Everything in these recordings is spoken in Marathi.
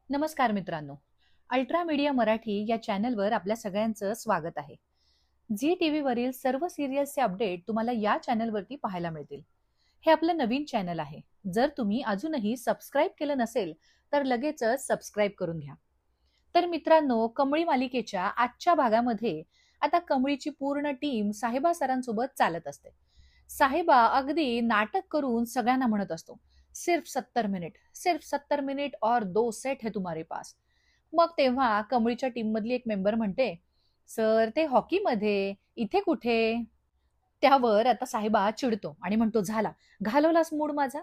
नमस्कार मित्रांनो. अल्ट्रा मीडिया मराठी या चॅनलवर आपल्या सगळ्यांचं स्वागत आहे. झी टीव्ही वरील सर्व सिरियल्सचे अपडेट तुम्हाला या चॅनलवरती पाहायला मिळतील. हे आपलं नवीन चॅनल आहे. जर तुम्ही अजूनही सबस्क्राईब केलं नसेल तर लगेचच सबस्क्राईब करून घ्या. तर मित्रांनो, कमळी मालिकेच्या आजच्या भागामध्ये आता कमळीची पूर्ण टीम साहेबा सरांसोबत चालत असते. साहेबा अगदी नाटक करून सगळ्यांना म्हणत असतो, सिर्फ 70 मिनिट, सिर्फ 70 मिनिट और 2 सेट है तुम्हारे पास. मग तेव्हा कमळीच्या टीम मधली एक मेंबर म्हणते, सर ते हॉकीमध्ये, इथे कुठे? त्यावर आता साहेबा चिडतो आणि म्हणतो, झाला, घालवलास मूड माझा.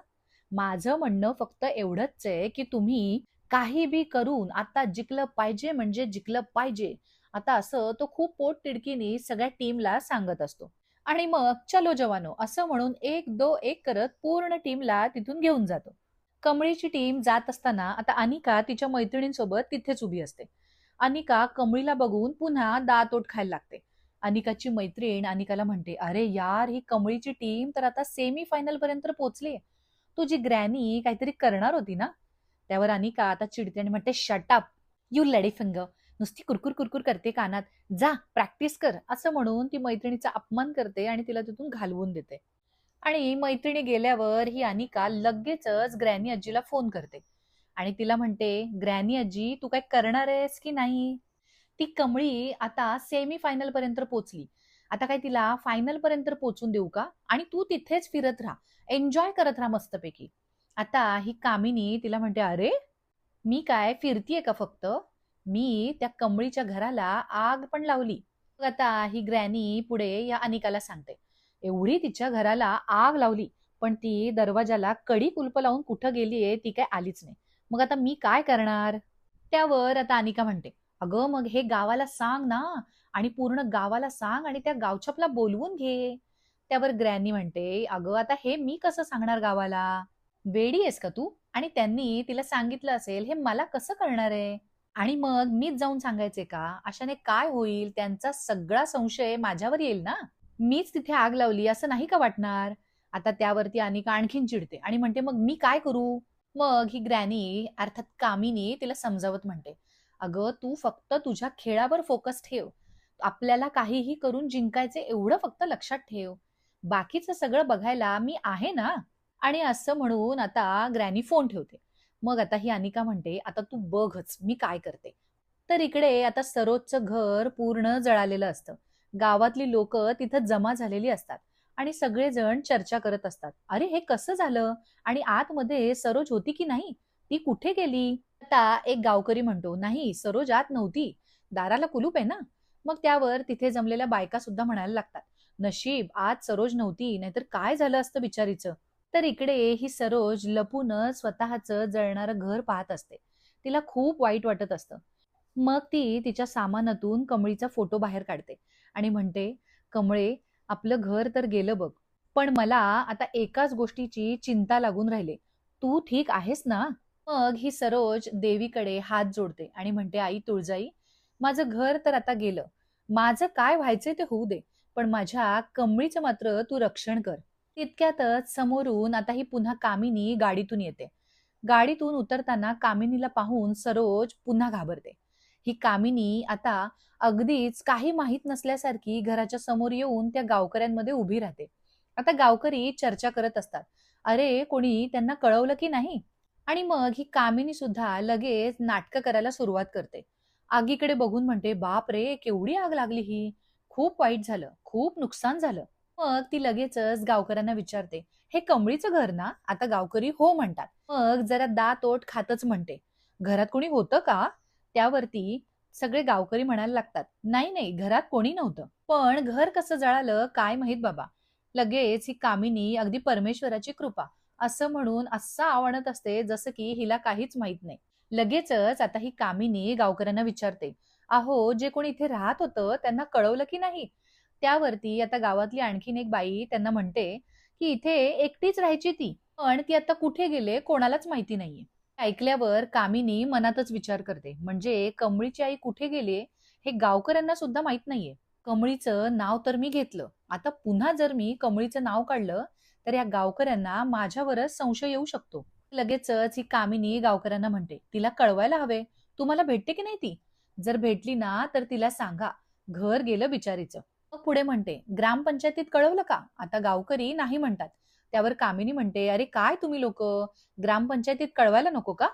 माझं म्हणणं फक्त एवढंच आहे की तुम्ही काही बी करून आता जिंकलं पाहिजे म्हणजे जिंकलं पाहिजे. आता असं तो खूप पोट तिडकीने सगळ्या टीमला सांगत असतो. आणि मग चलो जवानो असं म्हणून एक दो एक करत पूर्ण टीमला तिथून घेऊन जातो. कमळीची टीम जात असताना आता अनिका तिच्या मैत्रिणींसोबत तिथेच उभी असते. अनिका कमळीला बघून पुन्हा दात ओठ खायला लागते. अनिकाची मैत्रीण अनिकाला म्हणते, अरे यार, ही कमळीची टीम तर आता सेमी फायनल पर्यंत पोहोचली. तुझी ग्रॅनी काहीतरी करणार होती ना? त्यावर अनिका आता चिडते आणि म्हणते, shut up you lady finger. नुसती कुरकुर कुरकुर करते कानात. जा प्रॅक्टिस कर, असं म्हणून ती मैत्रिणीचा अपमान करते आणि तिला तिथून घालवून देते. आणि मैत्रिणी गेल्यावर ही अनिका लगेचच ग्रॅनी आजीला फोन करते आणि तिला म्हणते, ग्रॅनी आजी, तू काय करणार आहेस की नाही? ती कमळी आता सेमी फायनल पर्यंत पोहोचली. आता काय तिला फायनल पर्यंत पोहोचून देऊ का? आणि तू तिथेच फिरत राहा, एन्जॉय करत राहा मस्तपैकी. आता ही कामिनी तिला म्हणते, अरे मी काय फिरतीये का फक्त? मी त्या कमळीच्या घराला आग पण लावली. मग आता ही ग्रॅनी पुढे या अनिकाला सांगते, एवढी तिच्या घराला आग लावली, पण ती दरवाजाला कडी कुलप लावून कुठं गेलीये ती काय आलीच नाही. मग आता मी काय करणार? त्यावर आता अनिका म्हणते, अगं मग हे गावाला सांग ना, आणि पूर्ण गावाला सांग आणि त्या गावछापला बोलवून घे. त्यावर ग्रॅनी म्हणते, अगं आता हे मी कसं सांगणार गावाला? वेडी आहेस का तू? आणि त्यांनी तिला सांगितलं असेल हे मला कसं कळणार आहे? आणि मग मीच जाऊन सांगायचे का? अशाने काय होईल? त्यांचा सगळा संशय माझ्यावर येईल ना? मीच तिथे आग लावली असं नाही का वाटणार? आता त्यावरती अनिका आणखीन चिडते आणि म्हणते, मग मी काय करू? मग ही ग्रॅनी अर्थात कामिनी तिला समजावत म्हणते, अगं तू फक्त तुझ्या खेळावर फोकस ठेव. आपल्याला काहीही करून जिंकायचे एवढं फक्त लक्षात ठेव. बाकीचं सगळं बघायला मी आहे ना. आणि असं म्हणून आता ग्रॅनी फोन ठेवते. मग आता ही अनिका म्हणते, आता तू बघच मी काय करते. तर इकडे आता सरोजचं घर पूर्ण जळालेलं असतं. गावातली लोक तिथं जमा झालेली असतात आणि सगळेजण चर्चा करत असतात, अरे हे कसं झालं? आणि आतमध्ये सरोज होती की नाही? ती कुठे गेली? आता एक गावकरी म्हणतो, नाही सरोज आत नव्हती, दाराला कुलूप आहे ना. मग त्यावर तिथे जमलेल्या बायका सुद्धा म्हणायला लागतात, नशीब आज सरोज नव्हती, नाहीतर काय झालं असतं बिचारीचं. तर इकडे ही सरोज लपूनच स्वतःचं जळणारं घर पाहत असते. तिला खूप वाईट वाटत असतं. मग ती तिच्या सामानातून कमळीचा फोटो बाहेर काढते आणि म्हणते, कमळे, आपलं घर तर गेलं बघ, पण मला आता एकाच गोष्टीची चिंता लागून राहिली, तू ठीक आहेस ना? मग ही सरोज देवीकडे हात जोडते आणि म्हणते, आई तुळजाई, माझं घर तर आता गेलं, माझं काय व्हायचंय ते होऊ दे, पण माझ्या कमळीचं मात्र तू रक्षण कर. तितक्यातच समोरून आता ही पुन्हा कामिनी गाडीतून येते. गाडीतून उतरताना कामिनीला पाहून सरोज पुन्हा घाबरते. ही कामिनी आता अगदीच काही माहित नसल्यासारखी घराच्या समोर येऊन त्या गावकऱ्यांमध्ये उभी राहते. आता गावकरी चर्चा करत असतात, अरे कोणी त्यांना कळवलं की नाही? आणि मग ही कामिनी सुद्धा लगेच नाटकं करायला सुरुवात करते. आगीकडे बघून म्हणते, बाप रे, केवढी आग लागली ही, खूप वाईट झालं, खूप नुकसान झालं. मग ती लगेचच गावकऱ्यांना विचारते, हे कमळीचं घर ना? आता गावकरी हो म्हणतात. मग जरा दात ओठ खातच म्हणते, घरात कोणी होतं का? त्यावरती सगळे गावकरी म्हणायला लागतात, नाही नाही, घरात कोणी नव्हतं, पण घर कसं जळालं काय माहित बाबा. लगेच ही कामिनी अगदी परमेश्वराची कृपा असं म्हणून असं आवणत असते जसं की हिला काहीच माहित नाही. लगेचच आता ही कामिनी गावकऱ्यांना विचारते, अहो जे कोणी इथे राहत होतं त्यांना कळवलं की नाही? त्यावरती आता गावातली आणखीन एक बाई त्यांना म्हणते, की इथे एकटीच राहायची ती, पण ती आता कुठे गेले कोणालाच माहिती नाहीये. ऐकल्यावर कामिनी मनातच विचार करते, म्हणजे कमळीची आई कुठे गेली हे गावकऱ्यांना सुद्धा माहित नाहीये. कमळीचं नाव तर मी घेतलं, आता पुन्हा जर मी कमळीचं नाव काढलं तर या गावकऱ्यांना माझ्यावरच संशय येऊ शकतो. लगेचच ही कामिनी गावकऱ्यांना म्हणते, तिला कळवायला हवे, तुम्हाला भेटते की नाही ती? जर भेटली ना तर तिला सांगा, घर गेलं बिचारीचं. मग पुढे म्हणते, ग्रामपंचायतीत कळवलं का? आता गावकरी नाही म्हणतात. त्यावर कामिनी म्हणते, अरे काय तुम्ही लोक, ग्रामपंचायतीत कळवायला नको का?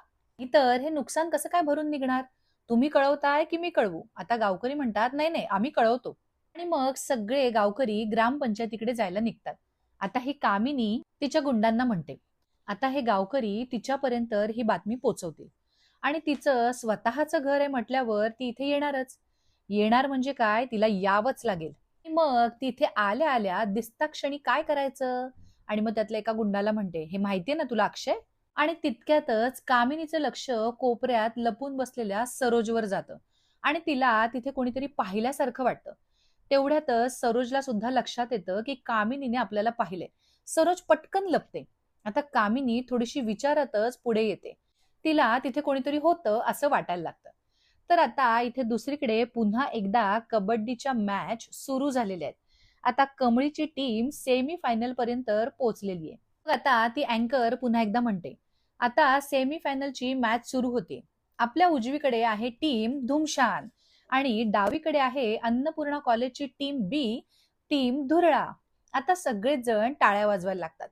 तर हे नुकसान कसं काय भरून निघणार? तुम्ही कळवताय की मी कळवू? आता गावकरी म्हणतात, नाही नाही आम्ही कळवतो. आणि मग सगळे गावकरी ग्रामपंचायतीकडे जायला निघतात. आता ही कामिनी तिच्या गुंडांना म्हणते, आता हे गावकरी तिच्यापर्यंत ही बातमी पोचवतील आणि तिचं स्वतःचं घर आहे म्हटल्यावर ती इथे येणारच. येणार म्हणजे काय, तिला यावंच लागेल. मग तिथे आल्या आल्या दिसता क्षणी काय करायचं? आणि मग त्यातल्या एका गुंडाला म्हणते, हे माहितीये ना तुला अक्षय? आणि तितक्यातच कामिनीचं लक्ष कोपऱ्यात लपून बसलेल्या सरोजवर जातं आणि तिला तिथे कोणीतरी पाहिल्यासारखं वाटतं. तेवढ्यातच सरोजला सुद्धा लक्षात येतं की कामिनीने आपल्याला पाहिले. सरोज पटकन लपते. आता कामिनी थोडीशी विचारातच पुढे येते. तिला तिथे कोणीतरी होतं असं वाटायला लागतं. तर आता इथे दुसरीकडे पुन्हा एकदा कबड्डीच्या मॅच सुरू झालेल्या आहेत. आता कमळीची टीम सेमी फायनल पर्यंत पोहोचलेली आहे. मग आता ती अँकर पुन्हा एकदा म्हणते, आता सेमी फायनलची मॅच सुरू होते. आपल्या उजवीकडे आहे टीम धुमशान आणि डावीकडे आहे अन्नपूर्णा कॉलेजची टीम बी, टीम धुरळा. आता सगळेच जण टाळ्या वाजवायला लागतात.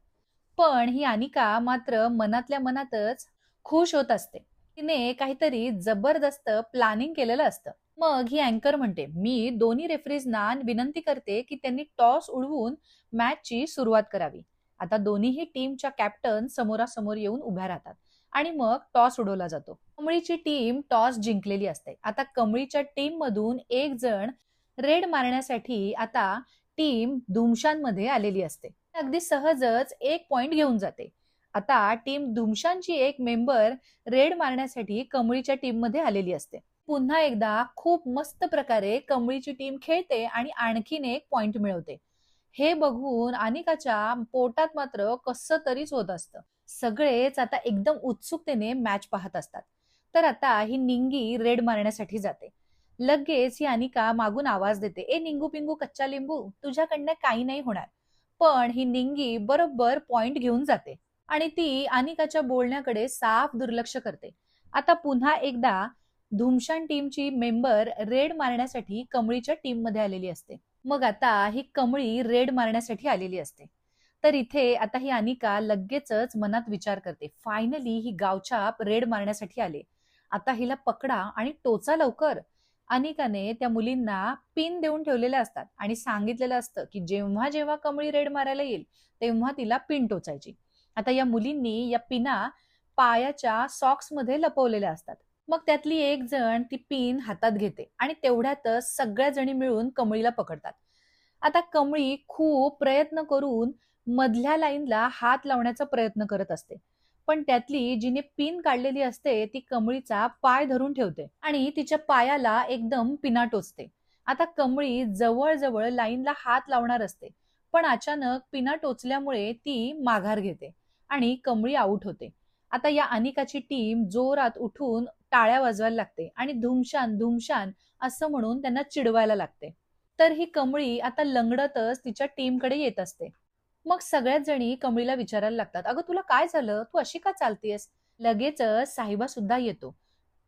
पण ही अनिका मात्र मनातल्या मनातच खुश होत असते. तिने काहीतरी जबरदस्त प्लॅनिंग केलेलं असतं. मग ही अँकर म्हणते, मी दोन्ही रेफरीजना विनंती करते की त्यांनी टॉस उडवून मॅचची सुरुवात करावी. आता दोन्हीही टीमच्या कॅप्टन समोरासमोर येऊन उभ्या राहतात आणि मग टॉस उडवला जातो. कमळीची टीम टॉस जिंकलेली असते. आता कमळीच्या टीम मधून एक जण रेड मारण्यासाठी आता टीम धुमशानमध्ये आलेली असते. अगदी सहजच एक पॉइंट घेऊन जाते. आता टीम धुमशानची एक मेंबर रेड मारण्यासाठी कमळीच्या टीम मध्ये आलेली असते. पुन्हा एकदा खूप मस्त प्रकारे कमळीची टीम खेळते आणि आणखीन एक पॉइंट मिळवते. हे बघून अनिकाच्या पोटात मात्र कसं तरीच होत असतं. सगळेच आता एकदम उत्सुकतेने मॅच पाहत असतात. तर आता ही निंगी रेड मारण्यासाठी जाते. लगेच ही अनिका मागून आवाज देते, ए निंगू पिंगू कच्चा लिंबू, तुझ्याकडनं काही नाही होणार. पण ही निंगी बरोबर पॉइंट घेऊन जाते आणि ती अनिकाच्या बोलण्याकडे साफ दुर्लक्ष करते. आता पुन्हा एकदा धुमशान टीमची मेंबर रेड मारण्यासाठी कमळीच्या टीम मध्ये आलेली असते. मग आता ही कमळी रेड मारण्यासाठी आलेली असते. तर इथे आता ही अनिका लगेचच मनात विचार करते, फायनली ही गावछाप रेड मारण्यासाठी आले. आता हिला पकडा आणि टोचा लवकर. अनिकाने त्या मुलींना पिन देऊन ठेवलेल्या असतात आणि सांगितलेलं असतं की जेव्हा जेव्हा कमळी रेड मारायला येईल तेव्हा तिला पिन टोचायची. आता या मुलींनी या पिना पायाच्या सॉक्स मध्ये लपवलेल्या असतात. मग त्यातली एक जण ती पिन हातात घेते आणि तेवढ्यातच सगळ्या जणी मिळून कमळीला पकडतात. आता कमळी खूप प्रयत्न करून मधल्या लाईनला हात लावण्याचा प्रयत्न करत असते. पण त्यातली जिने पिन काढलेली असते ती कमळीचा पाय धरून ठेवते आणि तिच्या पायाला एकदम पिना टोचते. आता कमळी जवळजवळ लाईनला हात लावणार असते. पण अचानक पिना टोचल्यामुळे ती माघार घेते आणि कमळी आऊट होते. आता या अनिकाची टीम जोरात उठून टाळ्या वाजवायला लागते आणि धुमशान धुमशान असं म्हणून त्यांना चिडवायला लागते. तर ही कमळी आता लंगडतच तिच्या टीमकडे येत असते. मग सगळ्याच जणी कमळीला विचारायला लागतात, अगं तुला काय झालं, तू अशी का चालतेस? लगेचच साहिबा सुद्धा येतो.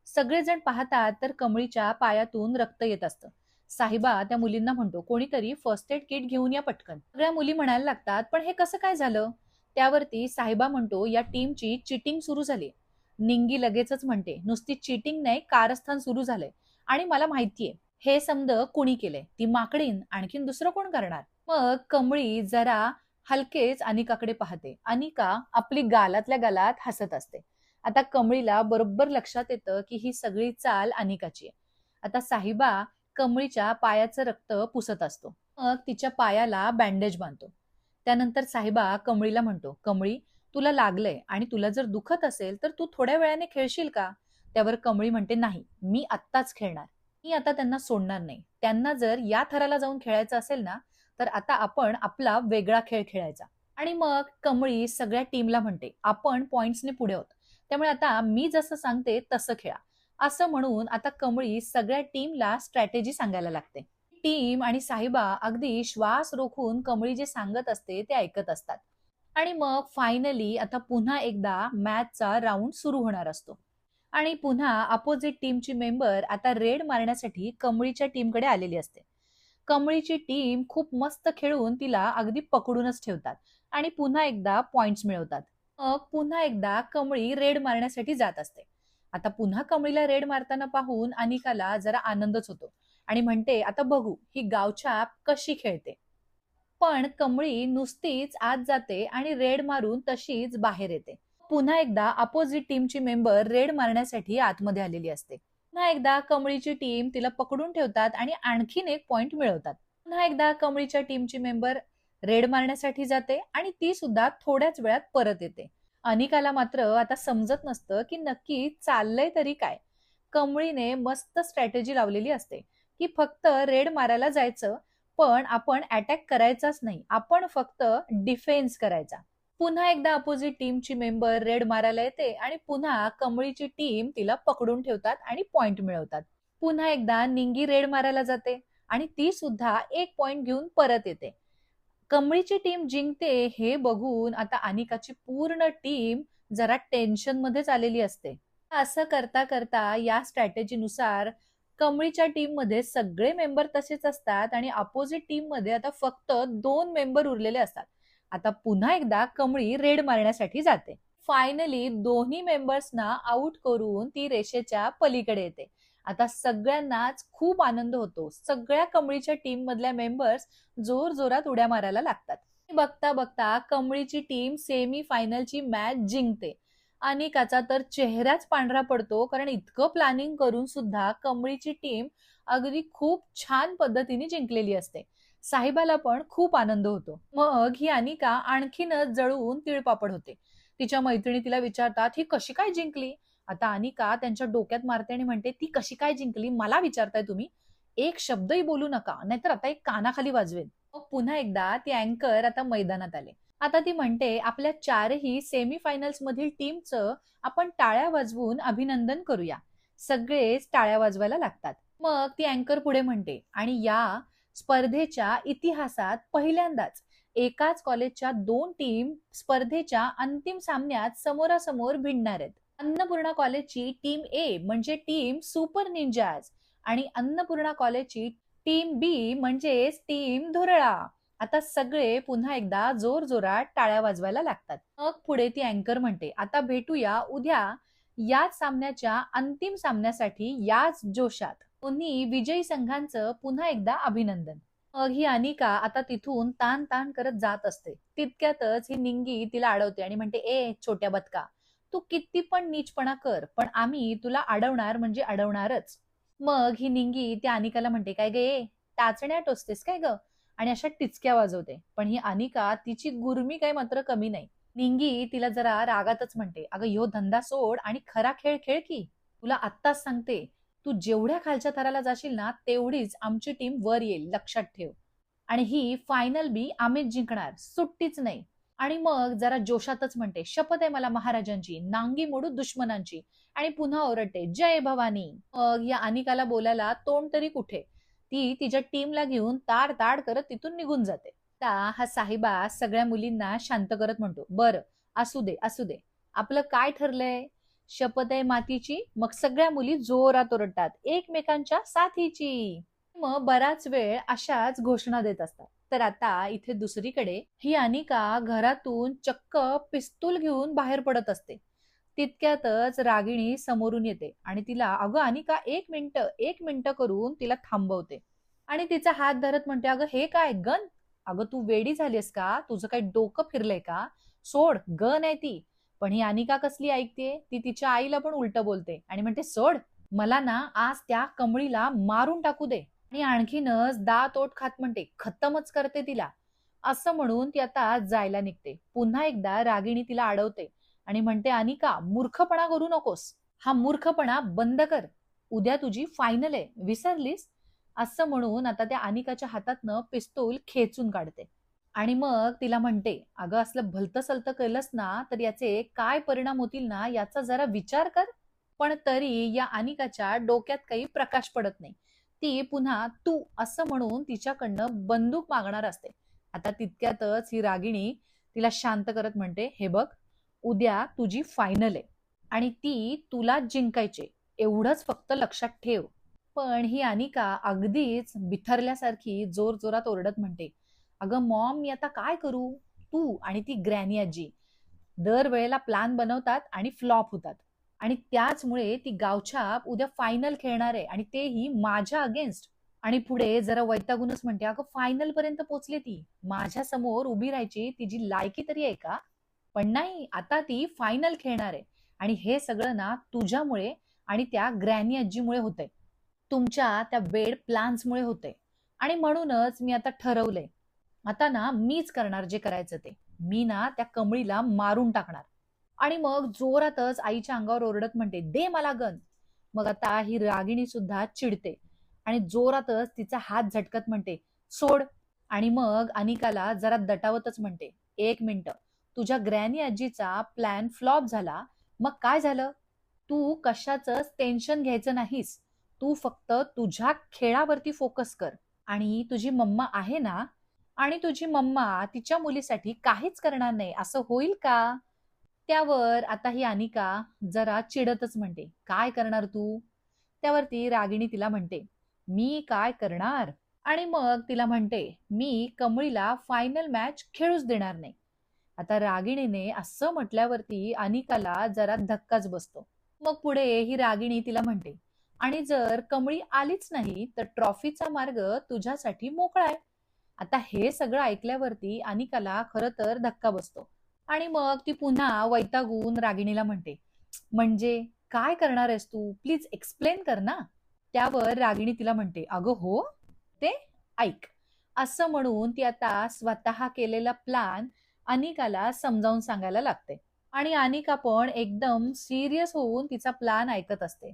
सगळेजण पाहतात तर कमळीच्या पायातून रक्त येत असतं. साहिबा त्या मुलींना म्हणतो, कोणीतरी फर्स्ट एड किट घेऊन या पटकन. सगळ्या मुली म्हणायला लागतात, पण हे कसं काय झालं? त्यावरती साहिबा म्हणतो, या टीमची चिटिंग सुरू झाली. निंगी लगेचच म्हणते, नुसती चिटिंग नाही, कारस्थान सुरू झालंय आणि मला माहितीये हे समज कुणी केलंय. ती माकडीन, आणखीन दुसरं कोण करणार? मग कमळी जरा हलकेच अनिकाकडे पाहते. अनिका आपली गालातल्या गालात हसत असते. आता कमळीला बरोबर लक्षात येतं की ही सगळी चाल अनिकाची आहे. आता साहिबा कमळीच्या पायाचं रक्त पुसत असतो. मग तिच्या पायाला बँडेज बांधतो. त्यानंतर साहिबा कमळीला म्हणतो, कमळी तुला लागलंय आणि तुला जर दुखत असेल तर तू थोड्या वेळाने खेळशील का? त्यावर कमळी म्हणते, नाही मी आत्ताच खेळणार. मी आता त्यांना सोडणार नाही. त्यांना जर या थराला जाऊन खेळायचं असेल ना तर आता आपण आपला वेगळा खेळ खेळायचा. आणि मग कमळी सगळ्या टीमला म्हणते, आपण पॉइंट्सने पुढे आहोत, त्यामुळे आता मी जसं सांगते तसं खेळा. असं म्हणून आता कमळी सगळ्या टीमला स्ट्रॅटेजी सांगायला लागते. टीम आणि साहिबा अगदी श्वास रोखून कमळी जे सांगत असते ते ऐकत असतात. आणि मग फायनली आता पुन्हा एकदा मॅचचा राऊंड सुरू होणार असतो. आणि पुन्हा अपोजिट टीमची मेंबर आता रेड मारण्यासाठी कमळीच्या टीमकडे आलेली असते. कमळीची टीम खूप मस्त खेळून तिला अगदी पकडूनच ठेवतात आणि पुन्हा एकदा पॉइंट्स मिळवतात. मग पुन्हा एकदा कमळी रेड मारण्यासाठी जात असते. आता पुन्हा कमळीला रेड मारताना पाहून अनिकाला जरा आनंदच होतो आणि म्हणते, आता बघू ही गावछाप कशी खेळते. पण कमळी नुसतीच आत जाते आणि रेड मारून तशीच बाहेर येते. पुन्हा एकदा अपोजिट टीमची मेंबर रेड मारण्यासाठी आतमध्ये आलेली असते. पुन्हा एकदा कमळीची टीम तिला पकडून ठेवतात आणि आणखीन एक पॉइंट मिळवतात. पुन्हा एकदा कमळीच्या टीमची मेंबर रेड मारण्यासाठी जाते आणि ती सुद्धा थोड्याच वेळात परत येते. अनिकाला मात्र आता समजत नसतं की नक्की चाललंय तरी काय. कमळीने मस्त स्ट्रॅटेजी लावलेली असते की फक्त रेड मारायला जायचं, पण आपण अटॅक करायचाच नाही, आपण फक्त डिफेन्स करायचा. पुन्हा एकदा अपोजिट टीमची मेंबर रेड मारायला येते आणि पुन्हा कमळीची टीम तिला पकडून ठेवतात आणि पॉइंट मिळवतात. पुन्हा एकदा निंगी रेड मारायला जाते आणि ती सुद्धा एक पॉइंट घेऊन परत येते. कमळीची टीम जिंकते हे बघून आता अनिकाची पूर्ण टीम जरा टेन्शन मध्येच आलेली असते. असं करता करता या स्ट्रॅटेजीनुसार कमळीच्या टीम मध्ये सगळे मेंबर तसेच असतात आणि अपोजिट टीम मध्ये आता फक्त 2 मेंबर उरलेले असतात. आता पुन्हा एकदा कमळी रेड मारण्यासाठी जाते. फायनली दोन्ही मेंबर्सना आउट करून ती रेषेच्या पलीकडे येते. आता सगळ्यांनाच खूप आनंद होतो. सगळ्या कमळीच्या टीम मधल्या मेंबर्स जोर जोरात उड्या मारायला लागतात. बघता बघता कमळीची टीम सेमी फायनलची मॅच जिंकते. अनिकाचा तर चेहराच पांढरा पडतो, कारण इतकं प्लॅनिंग करून सुद्धा कमळीची टीम अगदी खूप छान पद्धतीने जिंकलेली असते. साहेबाला पण खूप आनंद होतो. मग ही अनिका आणखीनच जळून तिळपापड होते. तिच्या मैत्रिणी तिला विचारतात, ही कशी काय जिंकली? आता अनिका त्यांच्या डोक्यात मारते आणि म्हणते, ती कशी काय जिंकली मला विचारताय तुम्ही? एक शब्दही बोलू नका, नाहीतर आता एक कानाखाली वाजवेल. मग पुन्हा एकदा ती अँकर आता मैदानात आले. आता ती म्हणते, आपल्या 4ही सेमी फायनल्स मधील टीमचं आपण टाळ्या वाजवून अभिनंदन करूया. सगळेच टाळ्या वाजवायला लागतात. मग ती अँकर पुढे म्हणते, आणि या स्पर्धेच्या इतिहासात पहिल्यांदाच एकाच कॉलेजच्या 2 टीम स्पर्धेच्या अंतिम सामन्यात समोरासमोर भिडणार आहेत. अन्नपूर्णा कॉलेजची टीम ए म्हणजे टीम सुपर निंजाज आणि अन्नपूर्णा कॉलेजची टीम बी म्हणजेच टीम धुरळा. आता सगळे पुन्हा एकदा जोर जोरात टाळ्या वाजवायला लागतात. मग पुढे ती अँकर म्हणते, आता भेटूया उद्या याच सामन्याच्या अंतिम सामन्यासाठी याच जोशात. दोन्ही विजयी संघांचं पुन्हा एकदा अभिनंदन. मग ही अनिका आता तिथून ताण ताण करत जात असते. तितक्यातच ही निंगी तिला अडवते आणि म्हणते, ए छोट्या बदका, तू किती पण नीचपणा कर, पण आम्ही तुला अडवणार म्हणजे अडवणारच. मग ही निंगी त्या अनिकाला म्हणते, काय गे टाचण्या टोचतेस काय ग? आणि अशा टिचक्या वाजवते. पण ही अनिका तिची गुरमी काही मात्र कमी नाही. निंगी तिला जरा रागातच म्हणते, अगं ह्यो धंदा सोड आणि खरा खेळ खेळ की. तुला आत्ताच सांगते, तू जेवढ्या खालच्या थराला जाशील ना तेवढीच आमची टीम वर येईल, लक्षात ठेव. आणि ही फायनल बी आम्हीच जिंकणार, सुट्टीच नाही. आणि मग जरा जोशातच म्हणते, शपथ आहे मला महाराजांची, नांगी मोडू दुश्मनांची. आणि पुन्हा ओरडते, जय भवानी. मग या अनिकाला बोलायला तोंड तरी कुठे. ती तिच्या टीमला घेऊन ताड ताड करत तिथून निघून जाते. आता हा साहिबा सगळ्या मुलींना शांत करत म्हणतो, बरं असू दे असू दे, आपलं काय ठरलंय? शपथ आहे मातीची. मग सगळ्या मुली जोरात ओरडतात, एकमेकांच्या साथीची. मग बराच वेळ अशाच घोषणा देत असतात. तर आता इथे दुसरीकडे ही अनिका घरातून चक्क पिस्तूल घेऊन बाहेर पडत असते. तितक्यातच रागिणी समोरून येते आणि तिला, अगं अनिका एक मिनिट करून तिला थांबवते आणि तिचा हात धरत म्हणते, अगं हे काय गन? अगं तू वेडी झालीस का? तुझं काही डोकं फिरलंय का? सोड, गन आहे ती. पण ही अनिका कसली ऐकते, ती तिच्या आईला पण उलट बोलते आणि म्हणते, सोड, मला ना आज त्या कमळीला मारून टाकू दे. आणि आणखीनच दात ओठ खात म्हणते, खत्तमच करते तिला. असं म्हणून ती आता जायला निघते. पुन्हा एकदा रागिणी तिला अडवते आणि म्हणते, अनिका मूर्खपणा करू नकोस, हा मूर्खपणा बंद कर. उद्या तुझी फायनल आहे, विसरलीस? असं म्हणून आता त्या अनिकाच्या हातातनं पिस्तूल खेचून काढते आणि मग तिला म्हणते, अगं असलं भलतं सलतं केलंस ना तर याचे काय परिणाम होतील ना याचा जरा विचार कर. पण तरी या अनिकाच्या डोक्यात काही प्रकाश पडत नाही. ती पुन्हा तू असं म्हणून तिच्याकडनं बंदूक मागणार असते. आता तितक्यातच ही रागिणी तिला शांत करत म्हणते, हे बघ, उद्या तुझी फायनल आहे आणि ती तुलाच जिंकायचे, एवढंच फक्त लक्षात ठेव. पण ही अनिका अगदीच बिथरल्यासारखी जोर जोरात ओरडत म्हणते, अगं मॉम, मी आता काय करू? तू आणि ती ग्रॅनी आजी दरवेळेला प्लॅन बनवतात आणि फ्लॉप होतात. आणि त्याचमुळे ती गावछाप उद्या फायनल खेळणार आहे आणि तेही माझ्या अगेन्स्ट. आणि पुढे जरा वैतागूनच म्हणते, अगं फायनल पर्यंत पोहोचली ती, माझ्या समोर उभी राहायची तिची लायकी तरी आहे का? पण नाही, आता ती फायनल खेळणार आहे आणि हे सगळं ना तुझ्यामुळे आणि त्या ग्रॅनी आजीमुळे होतंय. तुमच्या त्या वेड प्लॅन्समुळे होतंय. आणि म्हणूनच मी आता ठरवलंय, आता ना मीच करणार जे करायचं ते. मी ना त्या कमळीला मारून टाकणार. आणि मग जोरातच आईच्या अंगावर ओरडत म्हणते, दे मला गन. मग आता ही रागिणी सुद्धा चिडते आणि जोरातच तिचा हात झटकत म्हणते, सोड. आणि मग अनिकाला जरा दटावतच म्हणते, एक मिनिट, तुझ्या ग्रॅनी आजीचा प्लॅन फ्लॉप झाला, मग काय झालं? तू कशाचंच टेन्शन घ्यायचं नाहीस. तू फक्त तुझ्या खेळावरती फोकस कर. आणि तुझी मम्मा आहे ना, आणि तुझी मम्मा तिच्या मुलीसाठी काहीच करणार नाही असं होईल का? त्यावर आता ही अनिका जरा चिडतच म्हणते, काय करणार तू? त्यावरती रागिणी तिला म्हणते, मी काय करणार? आणि मग तिला म्हणते, मी कमळीला फायनल मॅच खेळूच देणार नाही. आता रागिणीने असं म्हटल्यावरती अनिकाला जरा धक्काच बसतो. मग पुढे ही रागिणी तिला म्हणते, आणि जर कमळी आलीच नाही तर ट्रॉफीचा मार्ग तुझ्यासाठी मोकळा आहे. आता हे सगळं ऐकल्यावरती अनिकाला खरं तर धक्का बसतो. आणि मग ती पुन्हा वैतागून रागिणीला म्हणते, म्हणजे काय करणार आहेस तू? प्लीज एक्सप्लेन कर ना. त्यावर रागिणी तिला म्हणते, अगं हो, ते ऐक. असं म्हणून ती आता स्वतः केलेला प्लॅन अनिकाला समजावून सांगायला लागते. आणि अनिका पण एकदम सिरियस होऊन तिचा प्लॅन ऐकत असते.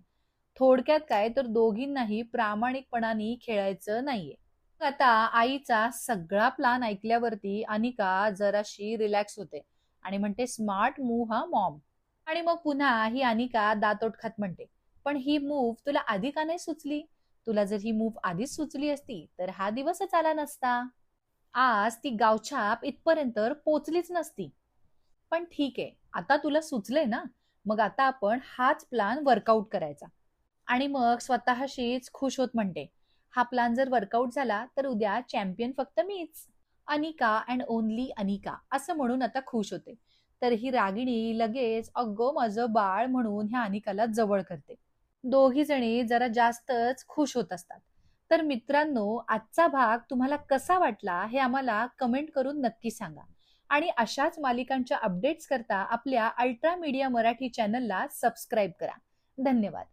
थोडक्यात काय तर दोघींनाही प्रामाणिकपणाने खेळायचं नाहीये. आता आईचा सगळा प्लॅन ऐकल्यावरती अनिका जराशी रिलॅक्स होते आणि म्हणते, स्मार्ट मूव्ह हा मॉम. आणि मग पुन्हा ही अनिका दातोट खात म्हणते, पण ही मूव्ह तुला आधी का नाही सुचली? तुला जर ही मूव्ह आधीच सुचली असती तर हा दिवसच आला नसता. आज ती गावछाप इथपर्यंत पोचलीच नसती. पण ठीक आहे, आता तुला सुचलंय ना, मग आता आपण हाच प्लॅन वर्कआउट करायचा. आणि मग स्वतःशीच खुश होत म्हणते, हा प्लॅन जर वर्कआउट झाला तर उद्या चॅम्पियन फक्त मीच. अनिका अँड ओनली अनिका असं म्हणून आता खुश होते. तर ही रागिणी लगेच अगं माझं बाळ म्हणून ह्या अनिकाला जवळ करते. दोघी जणी जरा जास्तच खुश होत असतात. तर मित्रांनो, आजचा भाग तुम्हाला कसा वाटला हे आम्हाला कमेंट करून नक्की सांगा. आणि अशाच मालिकांच्या अपडेट्स करता आपल्या अल्ट्रा मीडिया मराठी चॅनलला सबस्क्राईब करा. धन्यवाद.